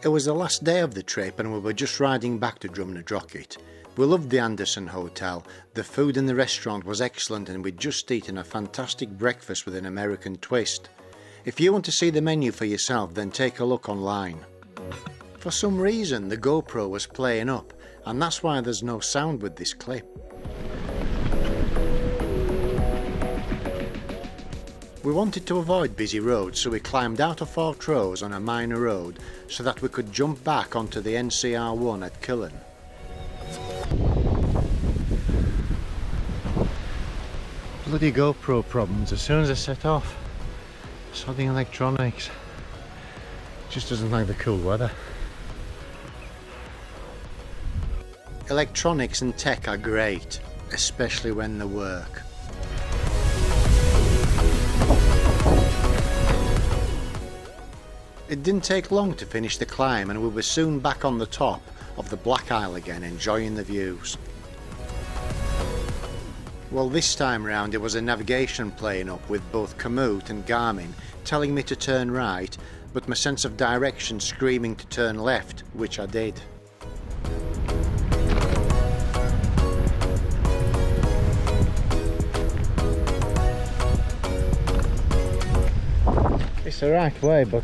It was the last day of the trip and we were just riding back to Drumnadrochit. We loved the Anderson Hotel, the food in the restaurant was excellent and we'd just eaten a fantastic breakfast with an American twist. If you want to see the menu for yourself, then take a look online. For some reason the GoPro was playing up and that's why there's no sound with this clip. We wanted to avoid busy roads, so we climbed out of Fortrose on a minor road so that we could jump back onto the NCR1 at Killen. Bloody GoPro problems as soon as I set off. Sodding electronics. Just doesn't like the cool weather. Electronics and tech are great, especially when they work. It didn't take long to finish the climb and we were soon back on the top of the Black Isle again, enjoying the views. Well, this time round it was a navigation playing up with both Komoot and Garmin telling me to turn right, but my sense of direction screaming to turn left, which I did. It's the right way, but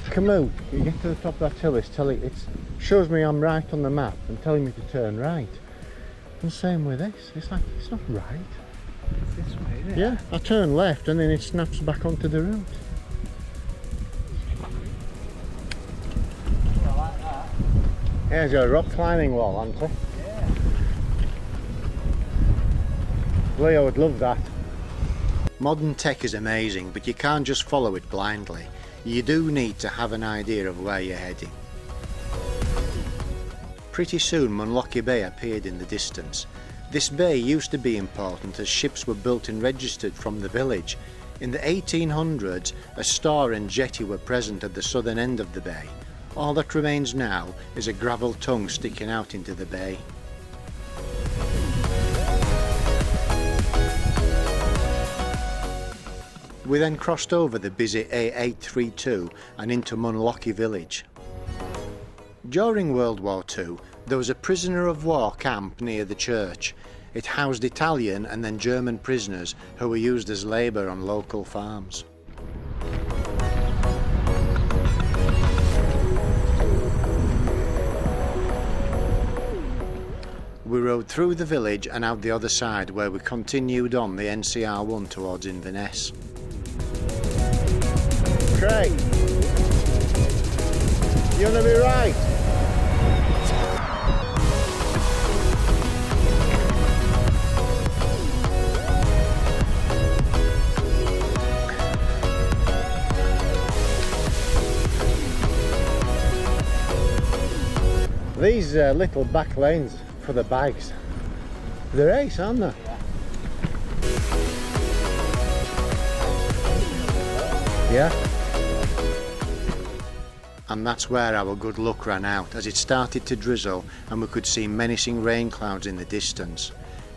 Komoot, you get to the top of that hill, it shows me I'm right on the map and telling me to turn right. And same with this, it's like, it's not right. It's this way, isn't it? Yeah, I turn left and then it snaps back onto the route. I like that. Yeah, there's a rock climbing wall, hasn't there? Yeah. Leo would love that. Modern tech is amazing, but you can't just follow it blindly. You do need to have an idea of where you're heading. Pretty soon Munlochy Bay appeared in the distance. This bay used to be important as ships were built and registered from the village. In the 1800s, a store and jetty were present at the southern end of the bay. All that remains now is a gravel tongue sticking out into the bay. We then crossed over the busy A832 and into Munlochy village. During World War II, there was a prisoner of war camp near the church. It housed Italian and then German prisoners who were used as labour on local farms. We rode through the village and out the other side where we continued on the NCR1 towards Inverness. Craig, you want to be right? These little back lanes for the bags, they're ace, aren't they? Yeah. And that's where our good luck ran out, as it started to drizzle and we could see menacing rain clouds in the distance.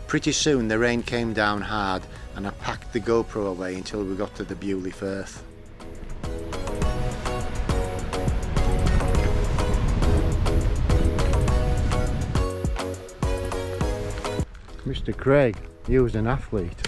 Pretty soon the rain came down hard and I packed the GoPro away until we got to the Beauly Firth. Mr. Craig, he was an athlete.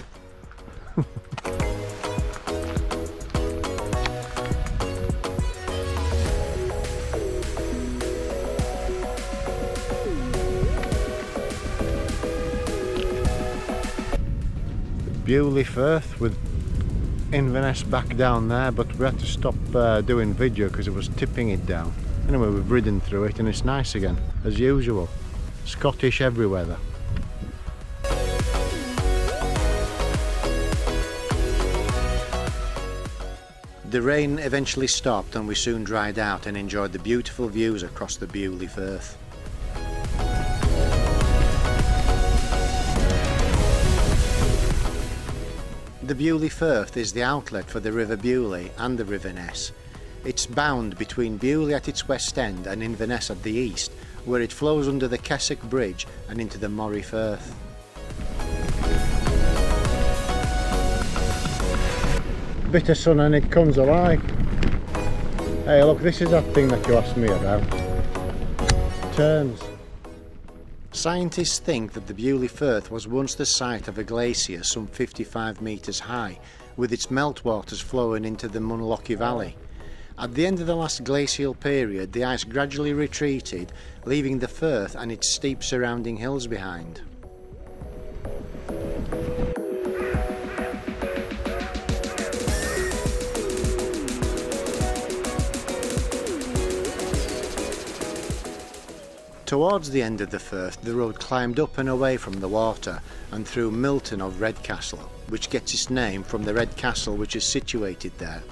Beauly Firth with Inverness back down there, but we had to stop doing video because it was tipping it down. Anyway, we've ridden through it and it's nice again, as usual. Scottish everywhere though. The rain eventually stopped and we soon dried out and enjoyed the beautiful views across the Beauly Firth. The Beauly Firth is the outlet for the River Beauly and the River Ness. It's bound between Beauly at its west end and Inverness at the east, where it flows under the Keswick Bridge and into the Muir of Ord. Bit of sun and it comes alive. Hey look, this is that thing that you asked me about. Terns. Scientists think that the Beauly Firth was once the site of a glacier some 55 metres high, with its meltwaters flowing into the Munlochy Valley. At the end of the last glacial period, the ice gradually retreated, leaving the Firth and its steep surrounding hills behind. Towards the end of the Firth, the road climbed up and away from the water and through Milton of Redcastle, which gets its name from the red castle which is situated there,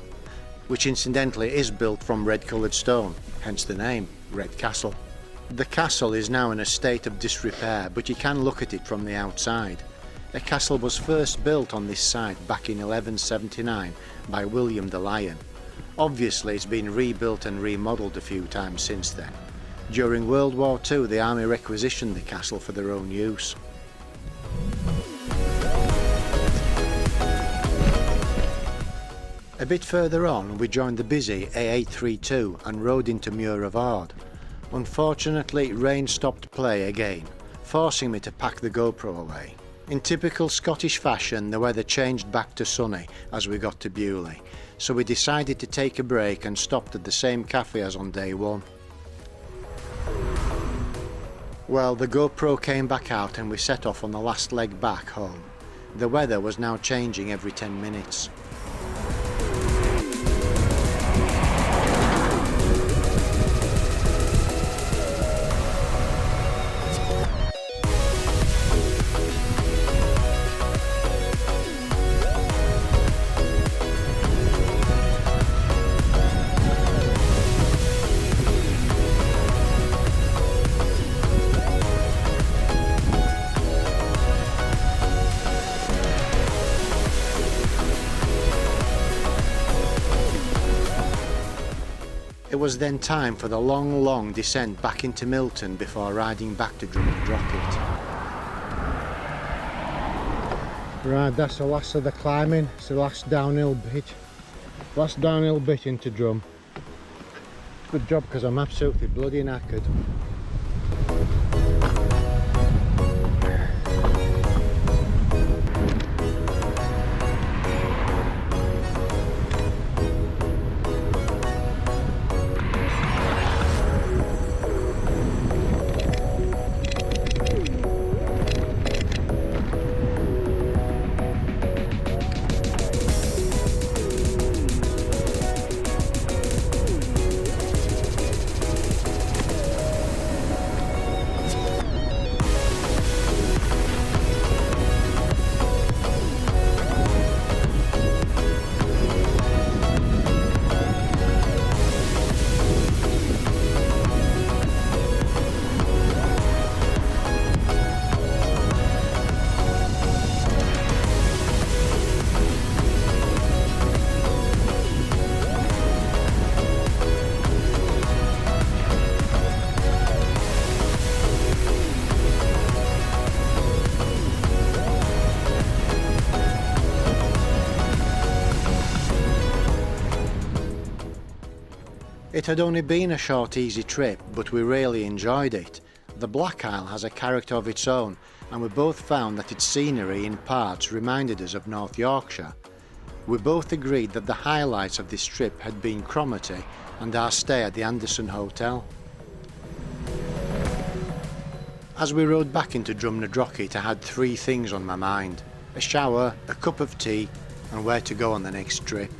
which incidentally is built from red-coloured stone, hence the name, Red Castle. The castle is now in a state of disrepair, but you can look at it from the outside. A castle was first built on this site back in 1179 by William the Lion. Obviously it's been rebuilt and remodelled a few times since then. During World War II, the army requisitioned the castle for their own use. A bit further on, we joined the busy A832 and rode into Muir of Ord. Unfortunately, rain stopped play again, forcing me to pack the GoPro away. In typical Scottish fashion, the weather changed back to sunny as we got to Beauly, so we decided to take a break and stopped at the same cafe as on day one. Well, the GoPro came back out and we set off on the last leg back home. The weather was now changing every 10 minutes. It was then time for the long descent back into Milton before riding back to Drumnadrochit. Right, that's the last of the climbing. It's the last downhill bit. Last downhill bit into Drum. Good job, because I'm absolutely bloody knackered. It had only been a short easy trip, but we really enjoyed it. The Black Isle has a character of its own, and we both found that its scenery in parts reminded us of North Yorkshire. We both agreed that the highlights of this trip had been Cromarty and our stay at the Anderson Hotel. As we rode back into Drumnadrochit, I had three things on my mind: a shower, a cup of tea, and where to go on the next trip.